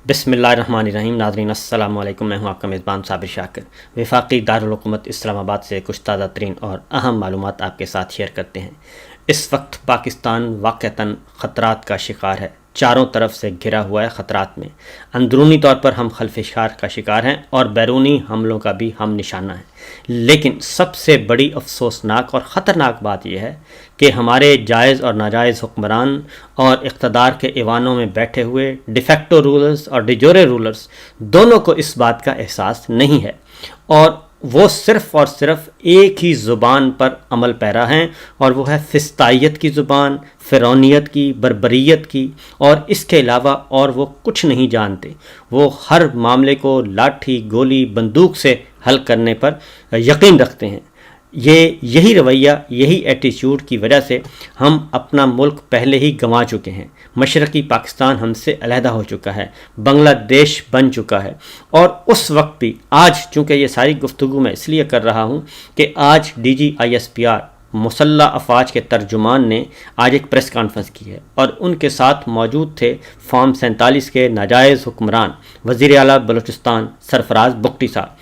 بسم اللہ الرحمن الرحیم. ناظرین السلام علیکم. میں ہوں آپ کا میزبان صابر شاکر. وفاقی دارالحکومت اسلام آباد سے کچھ تازہ ترین اور اہم معلومات آپ کے ساتھ شیئر کرتے ہیں. اس وقت پاکستان واقعتاً خطرات کا شکار ہے. چاروں طرف سے گھرا ہوا ہے خطرات میں. اندرونی طور پر ہم خلفشار کا شکار ہیں اور بیرونی حملوں کا بھی ہم نشانہ ہیں. لیکن سب سے بڑی افسوسناک اور خطرناک بات یہ ہے کہ ہمارے جائز اور ناجائز حکمران اور اقتدار کے ایوانوں میں بیٹھے ہوئے ڈیفیکٹو رولرز اور ڈیجورے رولرز دونوں کو اس بات کا احساس نہیں ہے، اور وہ صرف اور صرف ایک ہی زبان پر عمل پیرا ہیں، اور وہ ہے فسطائیت کی زبان، فرعونیت کی، بربریت کی، اور اس کے علاوہ اور وہ کچھ نہیں جانتے. وہ ہر معاملے کو لاٹھی، گولی، بندوق سے حل کرنے پر یقین رکھتے ہیں. یہی رویہ، یہی ایٹیچیوڈ کی وجہ سے ہم اپنا ملک پہلے ہی گنوا چکے ہیں. مشرقی پاکستان ہم سے علیحدہ ہو چکا ہے، بنگلہ دیش بن چکا ہے. اور اس وقت بھی آج، چونکہ یہ ساری گفتگو میں اس لیے کر رہا ہوں کہ آج DGISPR مسلح افواج کے ترجمان نے آج ایک پریس کانفرنس کی ہے، اور ان کے ساتھ موجود تھے فارم 47 کے ناجائز حکمران وزیر اعلیٰ بلوچستان سرفراز بگٹی صاحب.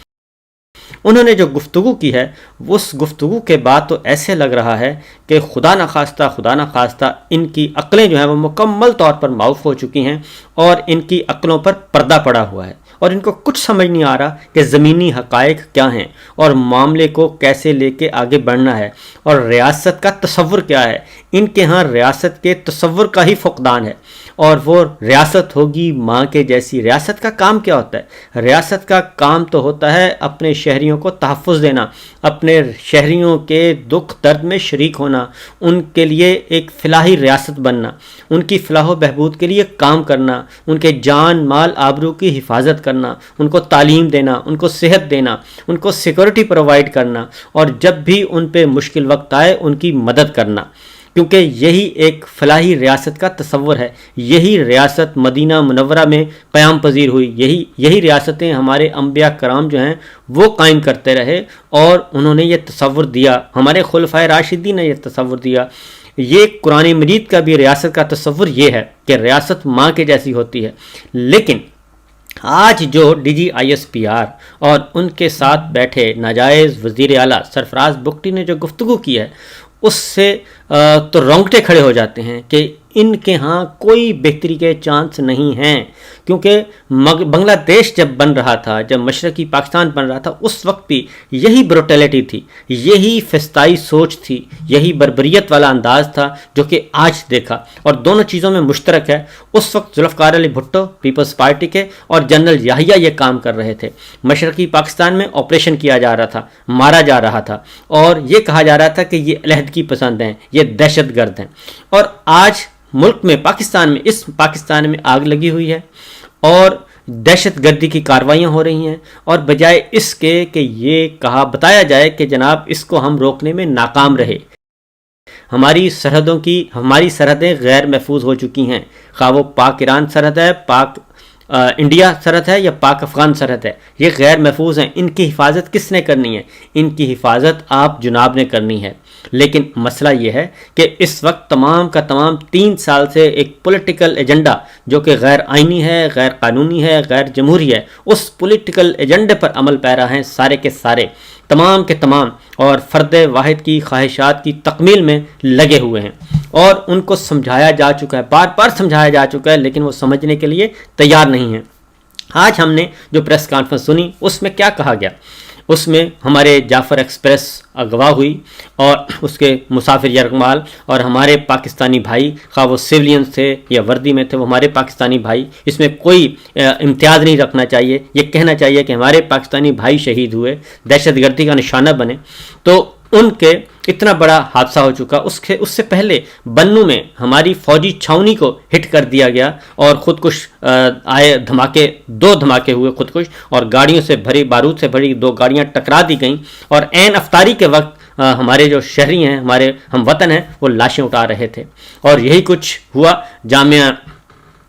انہوں نے جو گفتگو کی ہے، اس گفتگو کے بعد تو ایسے لگ رہا ہے کہ خدا نخواستہ ان کی عقلیں جو ہیں وہ مکمل طور پر معاف ہو چکی ہیں، اور ان کی عقلوں پر پردہ پڑا ہوا ہے، اور ان کو کچھ سمجھ نہیں آ رہا کہ زمینی حقائق کیا ہیں اور معاملے کو کیسے لے کے آگے بڑھنا ہے، اور ریاست کا تصور کیا ہے. ان کے ہاں ریاست کے تصور کا ہی فقدان ہے، اور وہ ریاست ہوگی ماں کے جیسی. ریاست کا کام کیا ہوتا ہے؟ ریاست کا کام تو ہوتا ہے اپنے شہریوں کو تحفظ دینا، اپنے شہریوں کے دکھ درد میں شریک ہونا، ان کے لیے ایک فلاحی ریاست بننا، ان کی فلاح و بہبود کے لیے کام کرنا، ان کے جان مال آبرو کی حفاظت کرنا، ان کو تعلیم دینا، ان کو صحت دینا، ان کو سیکورٹی پرووائڈ کرنا، اور جب بھی ان پہ مشکل وقت آئے ان کی مدد کرنا. کیونکہ یہی ایک فلاحی ریاست کا تصور ہے. یہی ریاست مدینہ منورہ میں قیام پذیر ہوئی. یہی ریاستیں ہمارے انبیاء کرام جو ہیں وہ قائم کرتے رہے، اور انہوں نے یہ تصور دیا. ہمارے خلفائے راشدین نے یہ تصور دیا. یہ قرآن مجید کا بھی ریاست کا تصور یہ ہے کہ ریاست ماں کے جیسی ہوتی ہے. لیکن آج جو DGISPR اور ان کے ساتھ بیٹھے ناجائز وزیر اعلیٰ سرفراز بگٹی نے جو گفتگو کی ہے، اس سے تو رونگٹے کھڑے ہو جاتے ہیں کہ ان کے ہاں کوئی بہتری کے چانس نہیں ہیں. کیونکہ بنگلہ دیش جب بن رہا تھا، جب مشرقی پاکستان بن رہا تھا، اس وقت بھی یہی بروٹیلٹی تھی، یہی فسطائی سوچ تھی، یہی بربریت والا انداز تھا جو کہ آج دیکھا. اور دونوں چیزوں میں مشترک ہے. اس وقت ذوالفقار علی بھٹو پیپلز پارٹی کے اور جنرل یحییٰ یہ کام کر رہے تھے. مشرقی پاکستان میں آپریشن کیا جا رہا تھا، مارا جا رہا تھا، اور یہ کہا جا رہا تھا کہ یہ علیحدگی پسند ہیں، یہ دہشت گرد ہیں. اور آج ملک میں اس پاکستان میں آگ لگی ہوئی ہے، اور دہشت گردی کی کارروائیاں ہو رہی ہیں، اور بجائے اس کے کہ یہ بتایا جائے کہ جناب اس کو ہم روکنے میں ناکام رہے. ہماری سرحدیں غیر محفوظ ہو چکی ہیں، خواہ وہ پاک ایران سرحد ہے، پاک انڈیا سرحد ہے، یا پاک افغان سرحد ہے. یہ غیر محفوظ ہیں. ان کی حفاظت کس نے کرنی ہے؟ ان کی حفاظت آپ جناب نے کرنی ہے. لیکن مسئلہ یہ ہے کہ اس وقت تمام کا تمام 3 سال سے ایک پولیٹیکل ایجنڈا جو کہ غیر آئینی ہے، غیر قانونی ہے، غیر جمہوری ہے، اس پولیٹیکل ایجنڈے پر عمل پیرا ہیں سارے کے سارے، تمام کے تمام، اور فرد واحد کی خواہشات کی تکمیل میں لگے ہوئے ہیں. اور ان کو سمجھایا جا چکا ہے، بار بار سمجھایا جا چکا ہے، لیکن وہ سمجھنے کے لیے تیار نہیں ہیں. آج ہم نے جو پریس کانفرنس سنی، اس میں کیا کہا گیا؟ اس میں ہمارے جعفر ایکسپریس اغوا ہوئی، اور اس کے مسافر یرغمال اور ہمارے پاکستانی بھائی، خواہ وہ سیولین تھے یا وردی میں تھے، وہ ہمارے پاکستانی بھائی. اس میں کوئی امتیاز نہیں رکھنا چاہیے. یہ کہنا چاہیے کہ ہمارے پاکستانی بھائی شہید ہوئے، دہشت گردی کا نشانہ بنے. تو ان کے اتنا بڑا حادثہ ہو چکا. اس سے پہلے بنوں میں ہماری فوجی چھاؤنی کو ہٹ کر دیا گیا، اور خودکش آئے دھماکے، 2 دھماکے ہوئے خودکش، اور گاڑیوں سے بھری، بارود سے بھری 2 گاڑیاں ٹکرا دی گئیں. اور عین افطاری کے وقت ہمارے جو شہری ہیں، ہمارے ہم وطن ہیں، وہ لاشیں اٹھا رہے تھے. اور یہی کچھ ہوا جامعہ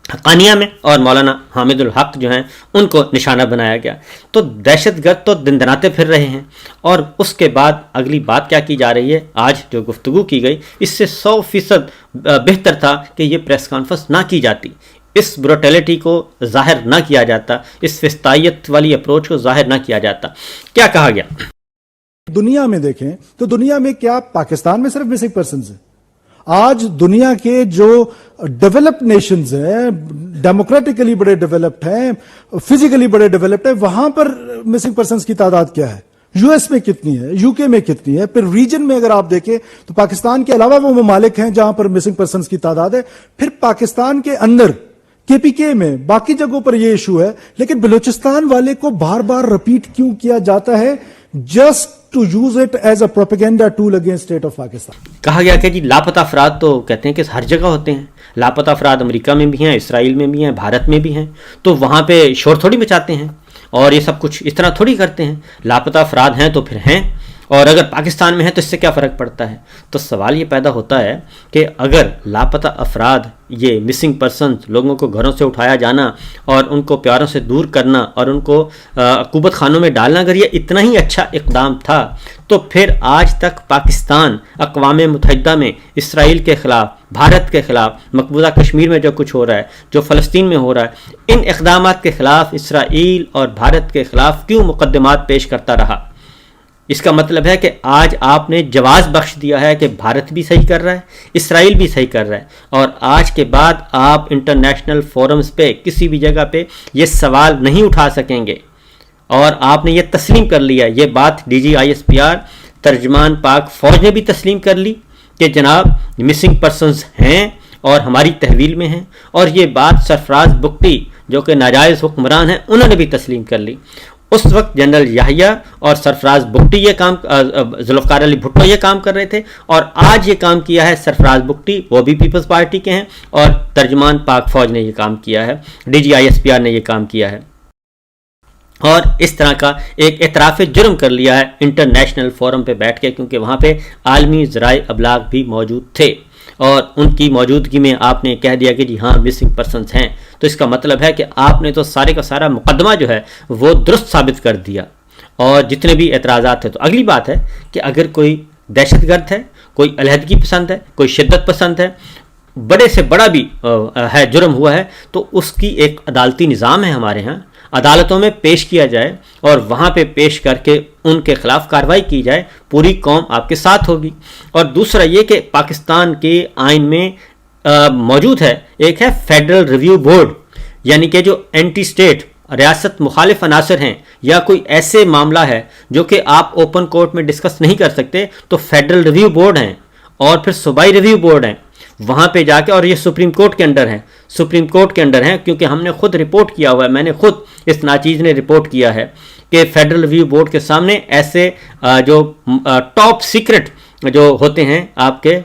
حقانیہ میں، اور مولانا حامد الحق جو ہیں ان کو نشانہ بنایا گیا. تو دہشت گرد تو دن دناتے پھر رہے ہیں. اور اس کے بعد اگلی بات کیا کی جا رہی ہے؟ آج جو گفتگو کی گئی، اس سے 100% بہتر تھا کہ یہ پریس کانفرنس نہ کی جاتی. اس بروٹیلٹی کو ظاہر نہ کیا جاتا, اس فسطائیت والی اپروچ کو ظاہر نہ کیا جاتا. کیا کہا گیا؟ دنیا میں دیکھیں تو دنیا میں کیا پاکستان میں صرف مسنگ پرسنز ہیں؟ آج دنیا کے جو ڈیولپڈ نیشنز ہیں, ڈیموکریٹکلی بڑے ڈیولپڈ ہیں, فزیکلی بڑے ڈیولپڈ ہیں, وہاں پر مسنگ پرسنز کی تعداد کیا ہے؟ یو ایس میں کتنی ہے, یو کے میں کتنی ہے؟ پھر ریجن میں اگر آپ دیکھیں تو پاکستان کے علاوہ وہ ممالک ہیں جہاں پر مسنگ پرسنز کی تعداد ہے. پھر پاکستان کے اندر کے پی کے میں باقی جگہوں پر یہ ایشو ہے, لیکن بلوچستان والے کو بار بار رپیٹ کیوں کیا جاتا ہے؟ Just to use it as a propaganda tool against state of Pakistan. کہا گیا کہ جی لاپتہ افراد تو کہتے ہیں کہ ہر جگہ ہوتے ہیں, لاپتہ افراد امریکہ میں بھی ہیں, اسرائیل میں بھی ہیں, بھارت میں بھی ہیں, تو وہاں پہ شور تھوڑی مچاتے ہیں اور یہ سب کچھ اس طرح تھوڑی کرتے ہیں. لاپتہ افراد ہیں تو پھر ہیں, اور اگر پاکستان میں ہے تو اس سے کیا فرق پڑتا ہے؟ تو سوال یہ پیدا ہوتا ہے کہ اگر لاپتہ افراد, یہ مسنگ پرسنز, لوگوں کو گھروں سے اٹھایا جانا اور ان کو پیاروں سے دور کرنا اور ان کو عقوبت خانوں میں ڈالنا, اگر یہ اتنا ہی اچھا اقدام تھا تو پھر آج تک پاکستان اقوام متحدہ میں اسرائیل کے خلاف, بھارت کے خلاف, مقبوضہ کشمیر میں جو کچھ ہو رہا ہے, جو فلسطین میں ہو رہا ہے, ان اقدامات کے خلاف اسرائیل اور بھارت کے خلاف کیوں مقدمات پیش کرتا رہا؟ اس کا مطلب ہے کہ آج آپ نے جواز بخش دیا ہے کہ بھارت بھی صحیح کر رہا ہے, اسرائیل بھی صحیح کر رہا ہے, اور آج کے بعد آپ انٹرنیشنل فورمز پہ کسی بھی جگہ پہ یہ سوال نہیں اٹھا سکیں گے. اور آپ نے یہ تسلیم کر لیا, یہ بات D G I S P R ترجمان پاک فوج نے بھی تسلیم کر لی کہ جناب مسنگ پرسنز ہیں اور ہماری تحویل میں ہیں, اور یہ بات سرفراز بگٹی جو کہ ناجائز حکمران ہیں انہوں نے بھی تسلیم کر لی. اس وقت جنرل یحییٰ اور سرفراز بگٹی یہ کام, ذوالفقار علی بھٹو یہ کام کر رہے تھے, اور آج یہ کام کیا ہے سرفراز بگٹی, وہ بھی پیپلز پارٹی کے ہیں, اور ترجمان پاک فوج نے یہ کام کیا ہے, D G I S P R نے یہ کام کیا ہے, اور اس طرح کا ایک اعتراف جرم کر لیا ہے انٹرنیشنل فورم پہ بیٹھ کے, کیونکہ وہاں پہ عالمی ذرائع ابلاغ بھی موجود تھے اور ان کی موجودگی میں آپ نے کہہ دیا کہ جی ہاں مسنگ پرسنز ہیں. تو اس کا مطلب ہے کہ آپ نے تو سارے کا سارا مقدمہ جو ہے وہ درست ثابت کر دیا, اور جتنے بھی اعتراضات تھے. تو اگلی بات ہے کہ اگر کوئی دہشت گرد ہے, کوئی علیحدگی پسند ہے, کوئی شدت پسند ہے, بڑے سے بڑا بھی ہے جرم ہوا ہے, تو اس کی ایک عدالتی نظام ہے ہمارے ہاں, عدالتوں میں پیش کیا جائے اور وہاں پہ پیش کر کے ان کے خلاف کارروائی کی جائے, پوری قوم آپ کے ساتھ ہوگی. اور دوسرا یہ کہ پاکستان کے آئین میں موجود ہے, ایک ہے فیڈرل ریویو بورڈ, یعنی کہ جو اینٹی اسٹیٹ ریاست مخالف عناصر ہیں یا کوئی ایسے معاملہ ہے جو کہ آپ اوپن کورٹ میں ڈسکس نہیں کر سکتے, تو فیڈرل ریویو بورڈ ہیں اور پھر صوبائی ریویو بورڈ ہیں, وہاں پہ جا کے, اور یہ سپریم کورٹ کے انڈر ہیں, سپریم کورٹ کے انڈر ہیں, کیونکہ ہم نے خود رپورٹ کیا ہوا ہے, میں نے خود اس ناچیز نے رپورٹ کیا ہے کہ فیڈرل ریویو بورڈ کے سامنے ایسے جو ٹاپ سیکرٹ جو ہوتے ہیں آپ کے,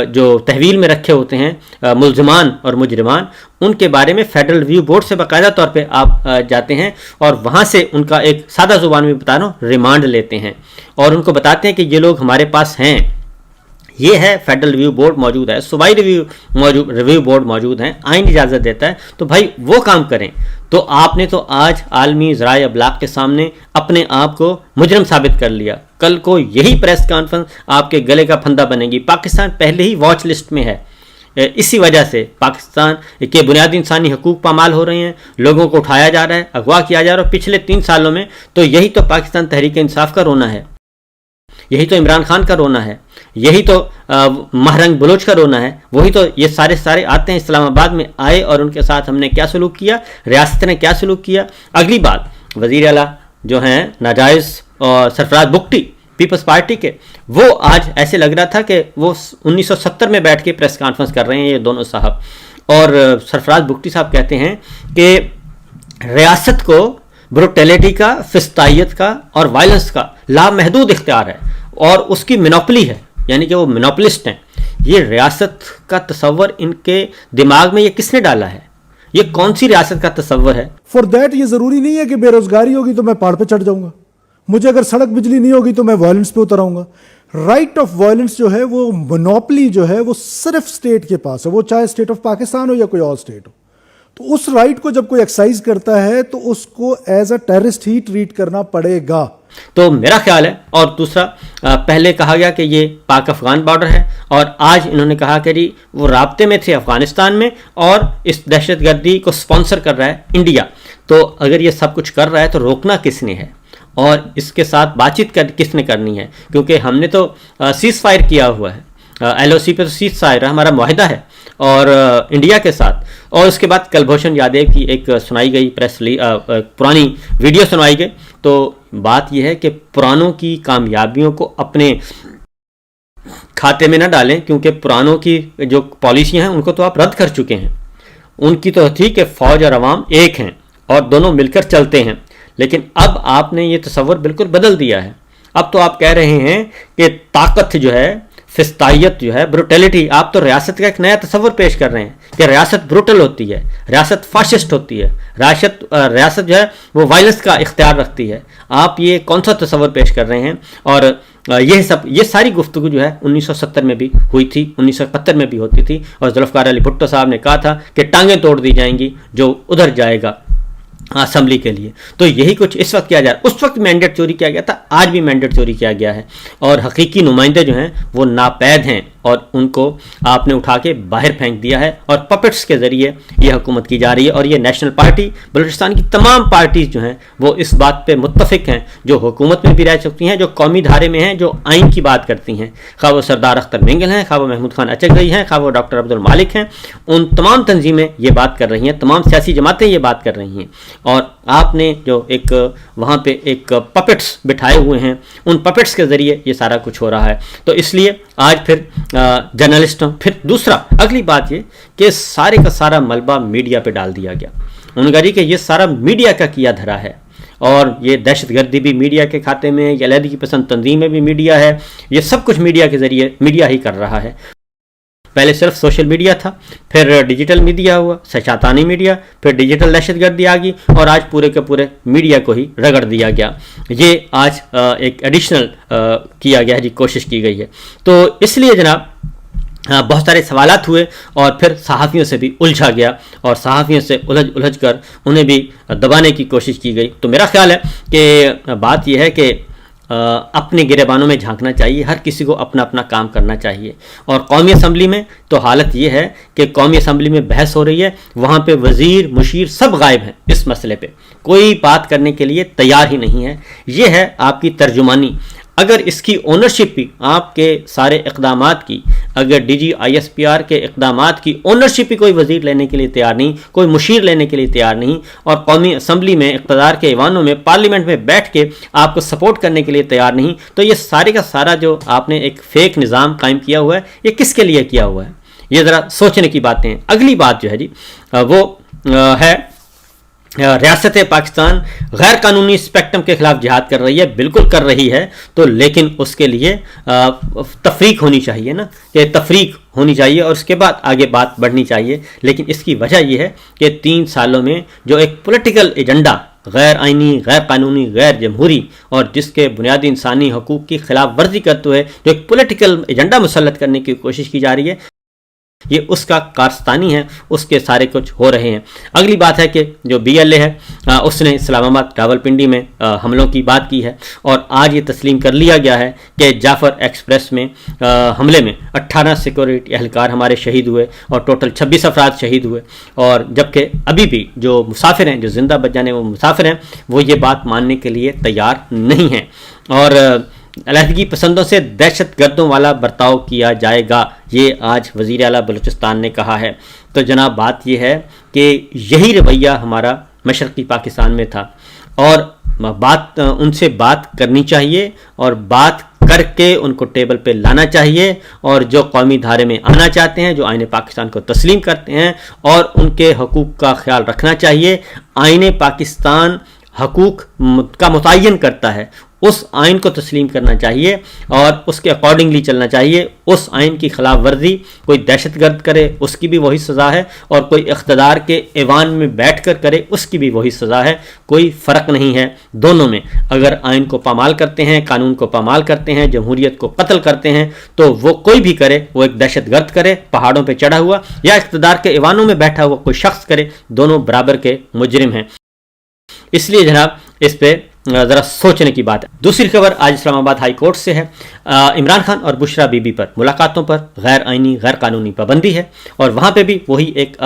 جو تحویل میں رکھے ہوتے ہیں ملزمان اور مجرمان, ان کے بارے میں فیڈرل ریویو بورڈ سے باقاعدہ طور پہ آپ جاتے ہیں اور وہاں سے ان کا ایک سادہ زبان میں بتا رہا ہوں ریمانڈ لیتے ہیں اور ان کو بتاتے ہیں کہ یہ لوگ ہمارے پاس ہیں. یہ ہے فیڈرل ریویو بورڈ موجود ہے, صوبائی ریویو بورڈ موجود ہیں, آئین اجازت دیتا ہے, تو بھائی وہ کام کریں. تو آپ نے تو آج عالمی ذرائع ابلاغ کے سامنے اپنے آپ کو مجرم ثابت کر لیا, کل کو یہی پریس کانفرنس آپ کے گلے کا پھندا بنے گی. پاکستان پہلے ہی واچ لسٹ میں ہے, اسی وجہ سے پاکستان کے بنیادی انسانی حقوق پامال ہو رہے ہیں, لوگوں کو اٹھایا جا رہا ہے, اغوا کیا جا رہا ہے. پچھلے 3 سالوں میں تو یہی تو پاکستان تحریک انصاف کا رونا ہے, یہی تو عمران خان کا رونا ہے, یہی تو مہرنگ بلوچ کا رونا ہے. وہی تو یہ سارے آتے ہیں, اسلام آباد میں آئے اور ان کے ساتھ ہم نے کیا سلوک کیا, ریاست نے کیا سلوک کیا. اگلی بات, وزیر اعلیٰ جو ہیں ناجائز اور سرفراز بگٹی پیپلز پارٹی کے, وہ آج ایسے لگ رہا تھا کہ وہ 1970 میں بیٹھ کے پریس کانفرنس کر رہے ہیں یہ دونوں صاحب. اور سرفراز بگٹی صاحب کہتے ہیں کہ ریاست کو بروٹیلٹی کا, فسطائیت کا اور وائلنس کا لامحدود اختیار ہے اور اس کی مینوپلی ہے, یعنی کہ وہ مینوپلسٹ ہیں. یہ ریاست کا تصور ان کے دماغ میں یہ کس نے ڈالا ہے؟ یہ کون سی ریاست کا تصور ہے؟ فار دیٹ یہ ضروری نہیں ہے کہ بے روزگاری ہوگی تو میں پہاڑ پہ چڑھ جاؤں گا, مجھے اگر سڑک بجلی نہیں ہوگی تو میں وائلنس پہ اتر آؤں گا. رائٹ آف وائلنس جو ہے, وہ مونوپلی جو ہے وہ صرف اسٹیٹ کے پاس ہے, وہ چاہے اسٹیٹ آف پاکستان ہو یا کوئی اور اسٹیٹ ہو. تو اس رائٹ کو جب کوئی ایکسرسائز کرتا ہے تو اس کو ایز اے ٹیررسٹ ہی ٹریٹ کرنا پڑے گا. تو میرا خیال ہے. اور دوسرا پہلے کہا گیا کہ یہ پاک افغان بارڈر ہے اور آج انہوں نے کہا کہ جی وہ رابطے میں تھے افغانستان میں اور اس دہشت گردی کو سپانسر کر رہا ہے انڈیا. تو اگر یہ سب کچھ کر رہا ہے تو روکنا کس نے ہے اور اس کے ساتھ بات چیت کس نے کرنی ہے؟ کیونکہ ہم نے تو سیز فائر کیا ہوا ہے, ایل او سی پہ تو سیز فائر ہمارا معاہدہ ہے اور انڈیا کے ساتھ. اور اس کے بعد کلبھوشن یادیو کی ایک سنائی گئی پرانی ویڈیو سنوائی گئی. تو بات یہ ہے کہ پرانوں کی کامیابیوں کو اپنے کھاتے میں نہ ڈالیں, کیونکہ پرانوں کی جو پالیسیاں ہیں ان کو تو آپ رد کر چکے ہیں. ان کی تو تھی کہ فوج اور عوام ایک ہیں اور دونوں مل کر چلتے ہیں, لیکن اب آپ نے یہ تصور بالکل بدل دیا ہے. اب تو آپ کہہ رہے ہیں کہ طاقت جو ہے, فستائیت جو ہے, بروٹیلٹی, آپ تو ریاست کا ایک نیا تصور پیش کر رہے ہیں کہ ریاست بروٹل ہوتی ہے, ریاست فاشسٹ ہوتی ہے, ریاست جو ہے وہ وائلنس کا اختیار رکھتی ہے. آپ یہ کون سا تصور پیش کر رہے ہیں؟ اور یہ ساری گفتگو جو ہے 1970 میں بھی ہوئی تھی, 1971 میں بھی ہوتی تھی, اور ذوالفقار علی بھٹو صاحب نے کہا تھا کہ ٹانگیں توڑ دی جائیں گی جو ادھر جائے گا اسمبلی کے لیے. تو یہی کچھ اس وقت کیا جا رہا ہے. اس وقت مینڈیٹ چوری کیا گیا تھا, آج بھی مینڈیٹ چوری کیا گیا ہے, اور حقیقی نمائندے جو ہیں وہ ناپید ہیں اور ان کو آپ نے اٹھا کے باہر پھینک دیا ہے اور پپٹس کے ذریعے یہ حکومت کی جا رہی ہے. اور یہ نیشنل پارٹی, بلوچستان کی تمام پارٹیز جو ہیں وہ اس بات پہ متفق ہیں, جو حکومت میں بھی رہ چکی ہیں, جو قومی دھارے میں ہیں, جو آئین کی بات کرتی ہیں, خواہ وہ سردار اختر مینگل ہیں, خواہ وہ محمود خان اچکزئی ہیں, خواہ وہ ڈاکٹر عبد المالک ہیں. ان تمام تنظیمیں یہ بات کر رہی ہیں, تمام سیاسی جماعتیں یہ بات کر رہی ہیں. اور آپ نے جو ایک وہاں پہ ایک پپٹس بٹھائے ہوئے ہیں, ان پپٹس کے ذریعے یہ سارا کچھ ہو رہا ہے. تو اس لیے آج پھر جرنلسٹوں, پھر دوسرا اگلی بات یہ کہ سارے کا سارا ملبہ میڈیا پہ ڈال دیا گیا. انہوں نے کہا جی کہ یہ سارا میڈیا کا کیا دھرا ہے, اور یہ دہشت گردی بھی میڈیا کے کھاتے میں, یہ علیحدگی پسند تنظیمیں بھی میڈیا ہے, یہ سب کچھ میڈیا کے ذریعے میڈیا ہی کر رہا ہے. پہلے صرف سوشل میڈیا تھا, پھر ڈیجیٹل میڈیا ہوا, شیطانی میڈیا, پھر ڈیجیٹل دہشت گردی آ گئی, اور آج پورے کے پورے میڈیا کو ہی رگڑ دیا گیا. یہ آج ایک ایڈیشنل کیا گیا ہے جی, کوشش کی گئی ہے. تو اس لیے جناب بہت سارے سوالات ہوئے اور پھر صحافیوں سے بھی الجھا گیا, اور صحافیوں سے الجھ کر انہیں بھی دبانے کی کوشش کی گئی. تو میرا خیال ہے کہ بات یہ ہے کہ اپنے گریبانوں میں جھانکنا چاہیے, ہر کسی کو اپنا اپنا کام کرنا چاہیے. اور قومی اسمبلی میں تو حالت یہ ہے کہ قومی اسمبلی میں بحث ہو رہی ہے, وہاں پہ وزیر مشیر سب غائب ہیں, اس مسئلے پہ کوئی بات کرنے کے لیے تیار ہی نہیں ہے. یہ ہے آپ کی ترجمانی. اگر اس کی اونرشپ بھی آپ کے سارے اقدامات کی, اگر D G I S P R کے اقدامات کی اونرشپ بھی کوئی وزیر لینے کے لیے تیار نہیں, کوئی مشیر لینے کے لیے تیار نہیں, اور قومی اسمبلی میں اقتدار کے ایوانوں میں پارلیمنٹ میں بیٹھ کے آپ کو سپورٹ کرنے کے لیے تیار نہیں, تو یہ سارے کا سارا جو آپ نے ایک فیک نظام قائم کیا ہوا ہے, یہ کس کے لیے کیا ہوا ہے؟ یہ ذرا سوچنے کی باتیں ہیں. اگلی بات جو ہے جی وہ ہے ریاست پاکستان غیر قانونی اسپیکٹرم کے خلاف جہاد کر رہی ہے. بالکل کر رہی ہے, تو لیکن اس کے لیے تفریق ہونی چاہیے نا, کہ تفریق ہونی چاہیے اور اس کے بعد آگے بات بڑھنی چاہیے. لیکن اس کی وجہ یہ ہے کہ 3 سالوں میں جو ایک پولیٹیکل ایجنڈا, غیر آئینی, غیر قانونی, غیر جمہوری, اور جس کے بنیادی انسانی حقوق کی خلاف ورزی کرتے ہوئے جو ایک پولیٹیکل ایجنڈا مسلط کرنے کی کوشش کی جا رہی ہے, یہ اس کا کارستانی ہے, اس کے سارے کچھ ہو رہے ہیں. اگلی بات ہے کہ جو بی ایل اے ہے اس نے اسلام آباد راولپنڈی میں حملوں کی بات کی ہے, اور آج یہ تسلیم کر لیا گیا ہے کہ جعفر ایکسپریس میں حملے میں 18 سیکورٹی اہلکار ہمارے شہید ہوئے اور ٹوٹل 26 افراد شہید ہوئے. اور جبکہ ابھی بھی جو مسافر ہیں, جو زندہ بچ جانے وہ مسافر ہیں, وہ یہ بات ماننے کے لیے تیار نہیں ہیں. اور علیحدگی پسندوں سے دہشت گردوں والا برتاؤ کیا جائے گا, یہ آج وزیر اعلیٰ بلوچستان نے کہا ہے. تو جناب بات یہ ہے کہ یہی رویہ ہمارا مشرقی پاکستان میں تھا, اور ان سے بات کرنی چاہیے, اور بات کر کے ان کو ٹیبل پہ لانا چاہیے, اور جو قومی دھارے میں آنا چاہتے ہیں, جو آئین پاکستان کو تسلیم کرتے ہیں اور ان کے حقوق کا خیال رکھنا چاہیے. آئین پاکستان حقوق کا متعین کرتا ہے, اس آئین کو تسلیم کرنا چاہیے اور اس کے اکارڈنگلی چلنا چاہیے. اس آئین کی خلاف ورزی کوئی دہشت گرد کرے اس کی بھی وہی سزا ہے, اور کوئی اقتدار کے ایوان میں بیٹھ کر کرے اس کی بھی وہی سزا ہے. کوئی فرق نہیں ہے دونوں میں. اگر آئین کو پامال کرتے ہیں, قانون کو پامال کرتے ہیں, جمہوریت کو قتل کرتے ہیں, تو وہ کوئی بھی کرے, وہ ایک دہشت گرد کرے پہاڑوں پہ چڑھا ہوا یا اقتدار کے ایوانوں میں بیٹھا ہوا کوئی شخص کرے, دونوں برابر کے مجرم ہیں. اس لیے جناب اس پہ ذرا سوچنے کی بات ہے. دوسری خبر آج اسلام آباد ہائی کورٹ سے ہے. عمران خان اور بشرا بی بی پر ملاقاتوں پر غیر آئینی غیر قانونی پابندی ہے, اور وہاں پہ بھی وہی ایک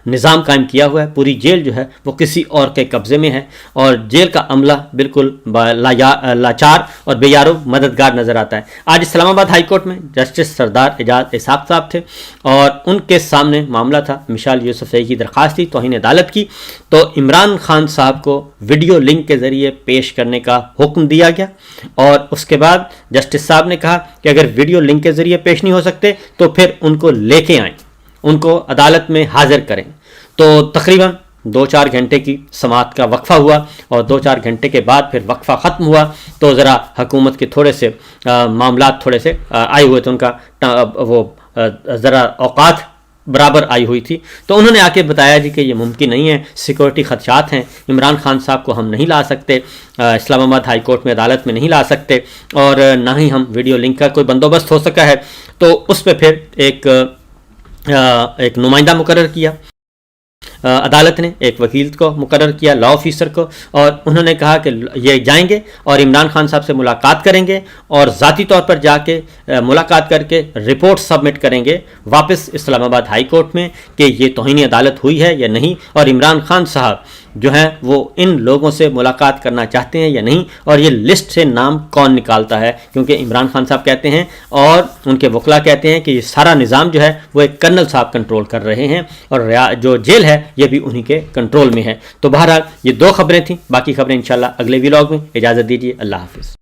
نظام قائم کیا ہوا ہے. پوری جیل جو ہے وہ کسی اور کے قبضے میں ہے, اور جیل کا عملہ بالکل لاچار اور بے یارو مددگار نظر آتا ہے. آج اسلام آباد ہائی کورٹ میں جسٹس سردار اعجاز اسحاق صاحب تھے, اور ان کے سامنے معاملہ تھا مشال یوسفزئی کی درخواست تھی توہین عدالت کی. تو عمران خان صاحب کو ویڈیو لنک کے ذریعے پیش کرنے کا حکم دیا گیا, اور اس کے بعد جسٹس صاحب نے کہا کہ اگر ویڈیو لنک کے ذریعے پیش نہیں ہو سکتے تو پھر ان کو لے کے آئیں, ان کو عدالت میں حاضر کریں. تو تقریباً 2-4 گھنٹے کی سماعت کا وقفہ ہوا, اور 2-4 گھنٹے کے بعد پھر وقفہ ختم ہوا. تو ذرا حکومت کے تھوڑے سے معاملات تھوڑے سے آئے ہوئے تھے, ان کا وہ ذرا اوقات برابر آئی ہوئی تھی. تو انہوں نے آ کے بتایا جی کہ یہ ممکن نہیں ہے, سیکورٹی خدشات ہیں, عمران خان صاحب کو ہم نہیں لا سکتے, اسلام آباد ہائی کورٹ میں عدالت میں نہیں لا سکتے, اور نہ ہی ہم ویڈیو لنک کا کوئی بندوبست ہو سکا ہے. تو اس پہ پھر ایک نمائندہ مقرر کیا عدالت نے, ایک وکیل کو مقرر کیا, لا آفیسر کو, اور انہوں نے کہا کہ یہ جائیں گے اور عمران خان صاحب سے ملاقات کریں گے, اور ذاتی طور پر جا کے ملاقات کر کے رپورٹ سبمٹ کریں گے واپس اسلام آباد ہائی کورٹ میں کہ یہ توہین عدالت ہوئی ہے یا نہیں, اور عمران خان صاحب جو ہیں وہ ان لوگوں سے ملاقات کرنا چاہتے ہیں یا نہیں, اور یہ لسٹ سے نام کون نکالتا ہے. کیونکہ عمران خان صاحب کہتے ہیں اور ان کے وکلا کہتے ہیں کہ یہ سارا نظام جو ہے وہ ایک کرنل صاحب کنٹرول کر رہے ہیں, اور جو جیل ہے یہ بھی انہی کے کنٹرول میں ہے. تو بہرحال یہ 2 خبریں تھیں, باقی خبریں انشاءاللہ اگلے ولاگ میں. اجازت دیجیے, اللہ حافظ.